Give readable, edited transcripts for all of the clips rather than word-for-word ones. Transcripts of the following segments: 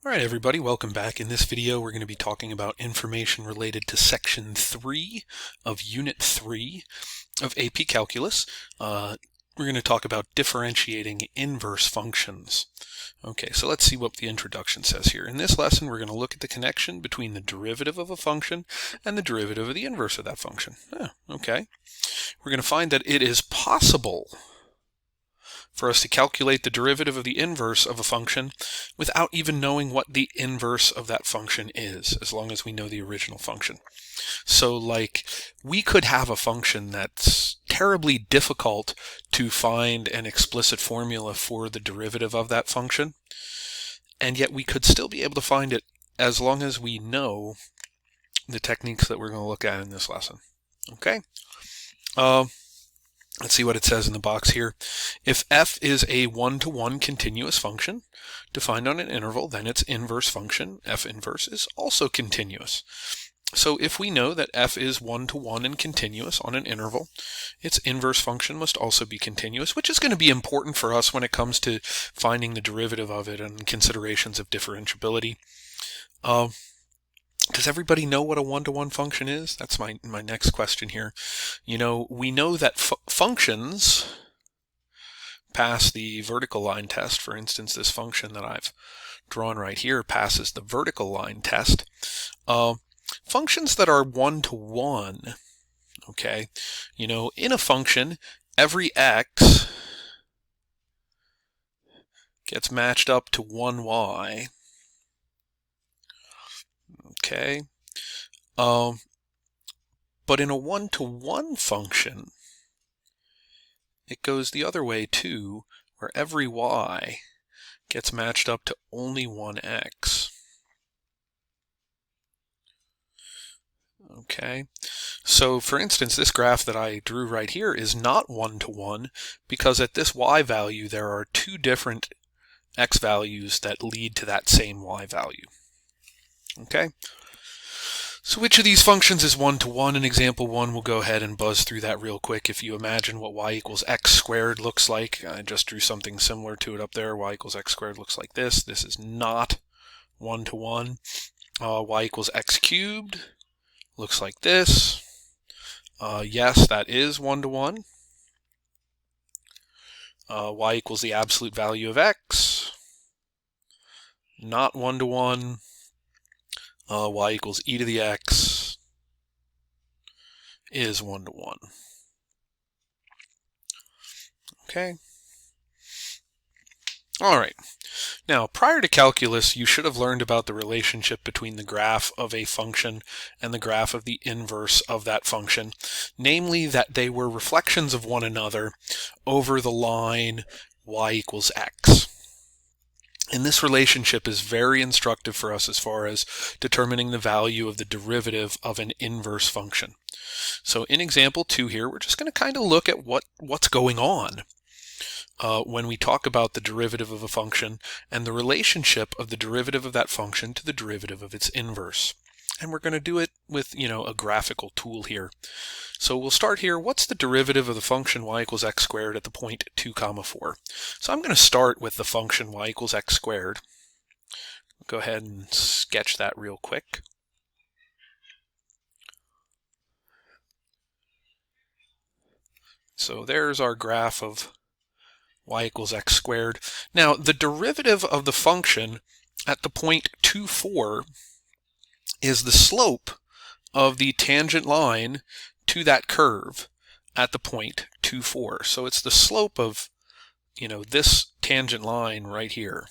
Alright everybody, welcome back. In this video we're going to be talking about information related to Section 3 of Unit 3 of AP Calculus. We're going to talk about differentiating inverse functions. Okay, so let's see what the introduction says here. In this lesson we're going to look at the connection between the derivative of a function and the derivative of the inverse of that function. Okay. We're going to find that it is possible for us to calculate the derivative of the inverse of a function without even knowing what the inverse of that function is, as long as we know the original function. So like, we could have a function that's terribly difficult to find an explicit formula for the derivative of that function, and yet we could still be able to find it as long as we know the techniques that we're going to look at in this lesson. Okay? Let's see what it says in the box here. If f is a one-to-one continuous function defined on an interval, then its inverse function, f inverse, is also continuous. So if we know that f is one-to-one and continuous on an interval, its inverse function must also be continuous, which is going to be important for us when it comes to finding the derivative of it and considerations of differentiability. Does everybody know what a one-to-one function is? That's my next question here. You know, we know that functions pass the vertical line test. For instance, this function that I've drawn right here passes the vertical line test. Functions that are one-to-one, okay, you know, in a function, every x gets matched up to one y. Okay, but in a one-to-one function, it goes the other way too, where every y gets matched up to only one x. Okay, so for instance, this graph that I drew right here is not one-to-one because at this y value there are two different x values that lead to that same y value. Okay, so which of these functions is one-to-one? In example 1, we'll go ahead and buzz through that real quick. If you imagine what y equals x squared looks like, I just drew something similar to it up there. Y equals x squared looks like this. This is not one-to-one. Y equals x cubed looks like this. Yes, that is one-to-one. Y equals the absolute value of x. Not one-to-one. Y equals e to the x is one-to-one. Okay. All right. Now, prior to calculus, you should have learned about the relationship between the graph of a function and the graph of the inverse of that function, namely that they were reflections of one another over the line y equals x. And this relationship is very instructive for us as far as determining the value of the derivative of an inverse function. So in example 2 here, we're just going to kind of look at what's going on when we talk about the derivative of a function and the relationship of the derivative of that function to the derivative of its inverse. And we're going to do it with, you know, a graphical tool here. So we'll start here. What's the derivative of the function y equals x squared at the point 2, 4? So I'm going to start with the function y equals x squared. Go ahead and sketch that real quick. So there's our graph of y equals x squared. Now, the derivative of the function at the point 2, 4 is the slope of the tangent line to that curve at the point 2, 4. So it's the slope of, you know, this tangent line right here.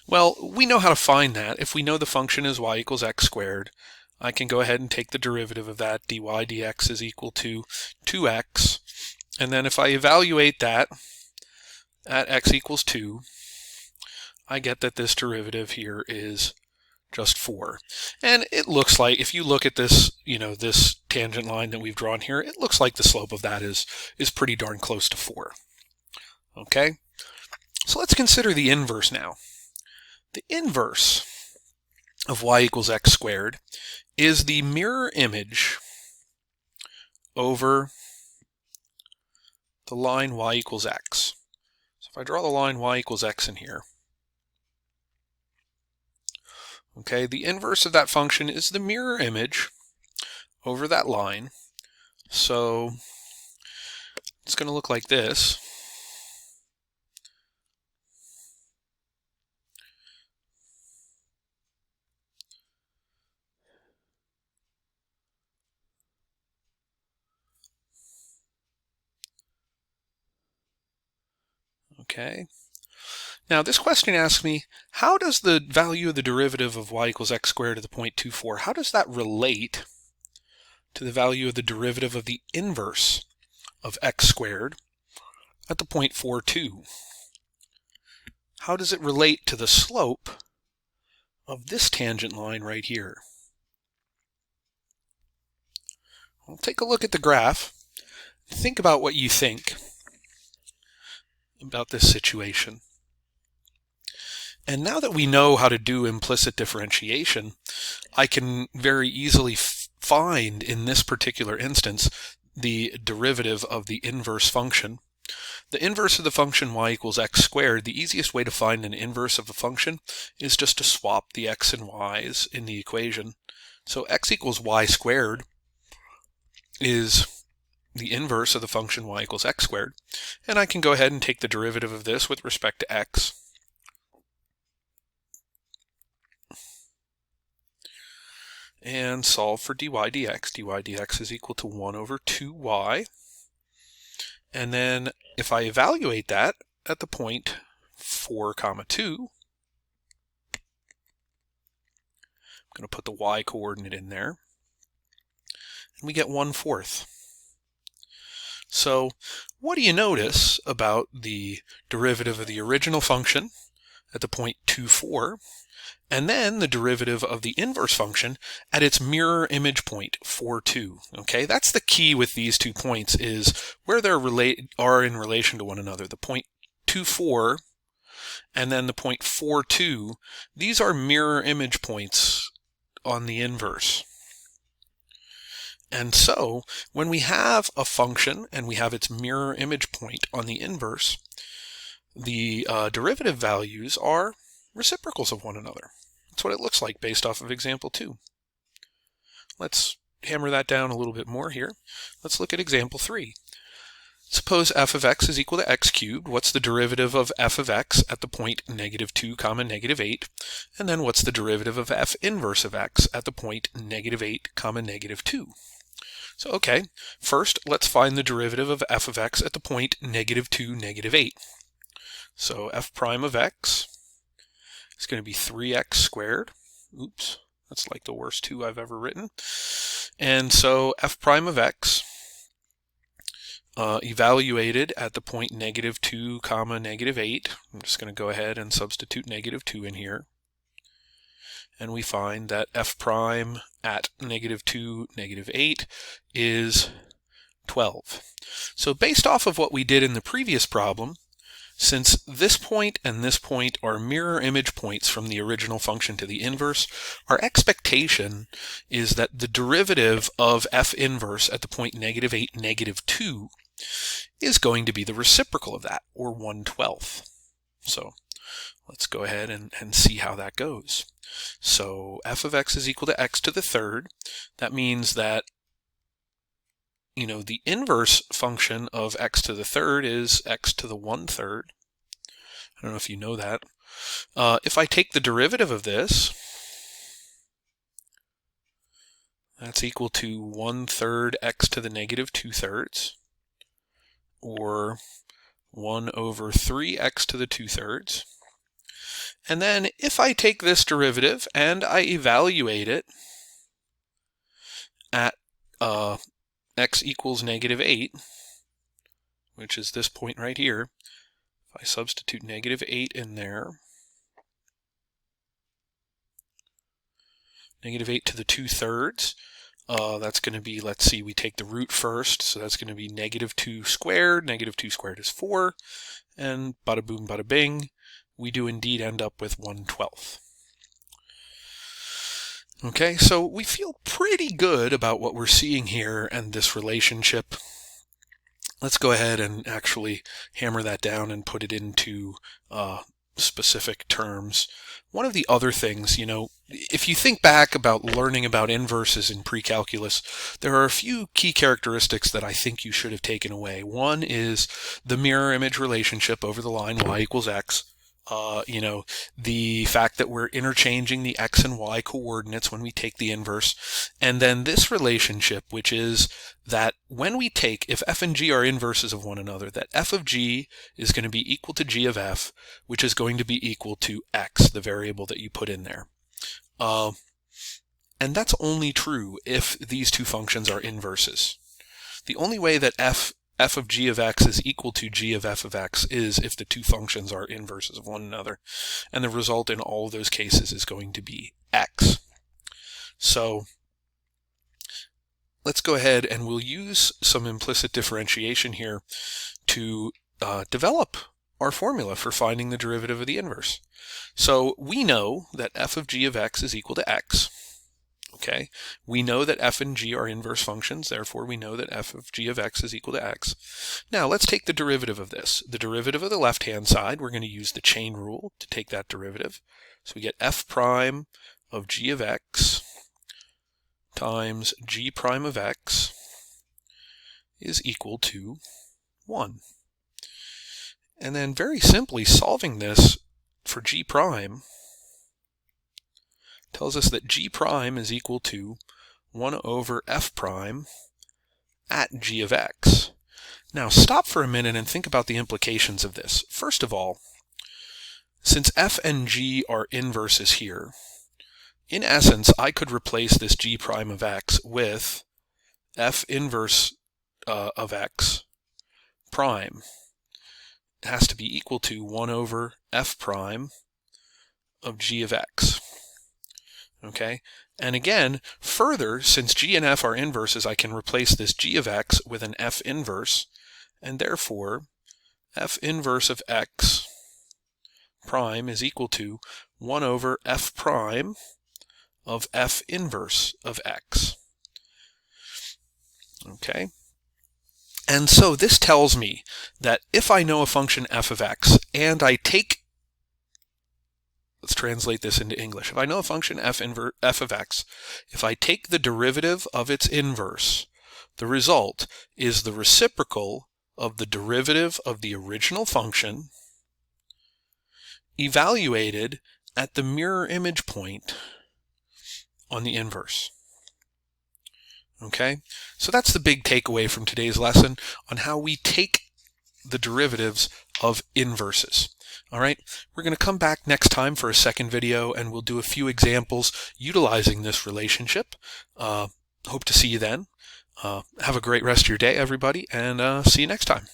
Well, we know how to find that. If we know the function is y equals x squared, I can go ahead and take the derivative of that. dy dx is equal to 2x. And then if I evaluate that at x equals 2, I get that this derivative here is just 4. And it looks like, if you look at this, you know, this tangent line that we've drawn here, it looks like the slope of that is pretty darn close to 4. Okay? So let's consider the inverse now. The inverse of y equals x squared is the mirror image over the line y equals x. So if I draw the line y equals x in here, Okay, the inverse of that function is the mirror image over that line. So it's going to look like this. Okay. Now this question asks me, how does the value of the derivative of y equals x squared to the point 2,4, how does that relate to the value of the derivative of the inverse of x squared at the point 4,2? How does it relate to the slope of this tangent line right here? Well, take a look at the graph. Think about what you think about this situation. And now that we know how to do implicit differentiation, I can very easily find, in this particular instance, the derivative of the inverse function. The inverse of the function y equals x squared, the easiest way to find an inverse of a function is just to swap the x and y's in the equation. So x equals y squared is the inverse of the function y equals x squared. And I can go ahead and take the derivative of this with respect to x. And solve for dy dx. dy dx is equal to 1 over 2y. And then if I evaluate that at the point 4, 2, I'm going to put the y coordinate in there, and we get 1/4. So what do you notice about the derivative of the original function at the point 2, 4, and then the derivative of the inverse function at its mirror image point 4, 2? Okay, that's the key with these 2 points, is where they are in relation to one another. The point 2, 4 and then the point 4, 2, these are mirror image points on the inverse. And so when we have a function and we have its mirror image point on the inverse, the derivative values are reciprocals of one another. That's what it looks like based off of example 2. Let's hammer that down a little bit more here. Let's look at example 3. Suppose f of x is equal to x cubed. What's the derivative of f of x at the point -2, -8? And then what's the derivative of f inverse of x at the point -8, -2? So okay, first let's find the derivative of f of x at the point -2, -8. So f prime of x is going to be 3x squared. Oops, that's like the worst 2 I've ever written. And so f prime of x evaluated at the point -2, -8. I'm just going to go ahead and substitute -2 in here. And we find that f prime at -2, -8 is 12. So based off of what we did in the previous problem, since this point and this point are mirror image points from the original function to the inverse, our expectation is that the derivative of f inverse at the point -8, -2 is going to be the reciprocal of that, or 1/12. So let's go ahead and see how that goes. So f of x is equal to x to the third. That means that, the inverse function of x to the third is x to the 1/3. I don't know if you know that. If I take the derivative of this, that's equal to 1/3 x to the -2/3, or 1 over 3x to the 2/3. And then if I take this derivative and I evaluate it at x equals -8, which is this point right here, if I substitute -8 in there, -8 to the 2/3, that's going to be, let's see, we take the root first, so that's going to be -2 squared. -2 squared is 4, and bada boom, bada bing, we do indeed end up with 1/12. Okay, so we feel pretty good about what we're seeing here and this relationship. Let's go ahead and actually hammer that down and put it into specific terms. One of the other things, if you think back about learning about inverses in pre-calculus, there are a few key characteristics that I think you should have taken away. One is the mirror image relationship over the line y equals x. The fact that we're interchanging the x and y coordinates when we take the inverse. And then this relationship, which is that when we take, if f and g are inverses of one another, that f of g is going to be equal to g of f, which is going to be equal to x, the variable that you put in there. And that's only true if these two functions are inverses. The only way that f of g of x is equal to g of f of x is if the two functions are inverses of one another. And the result in all of those cases is going to be x. So let's go ahead and we'll use some implicit differentiation here to develop our formula for finding the derivative of the inverse. So we know that f of g of x is equal to x. Okay, we know that f and g are inverse functions, therefore we know that f of g of x is equal to x. Now let's take the derivative of this. The derivative of the left-hand side, we're going to use the chain rule to take that derivative. So we get f prime of g of x times g prime of x is equal to 1. And then very simply solving this for g prime tells us that g prime is equal to 1 over f prime at g of x. Now stop for a minute and think about the implications of this. First of all, since f and g are inverses here, in essence I could replace this g prime of x with f inverse of x prime. It has to be equal to 1 over f prime of g of x. Okay, and again, further, since g and f are inverses, I can replace this g of x with an f inverse, and therefore f inverse of x prime is equal to 1 over f prime of f inverse of x. Okay, and so this tells me that if I know a function f of x and I take, let's translate this into English. If I know a function f of x, if I take the derivative of its inverse, the result is the reciprocal of the derivative of the original function evaluated at the mirror image point on the inverse. Okay, so that's the big takeaway from today's lesson on how we take the derivatives of inverses. All right, we're going to come back next time for a second video and we'll do a few examples utilizing this relationship. Hope to see you then. Have a great rest of your day, everybody, and see you next time.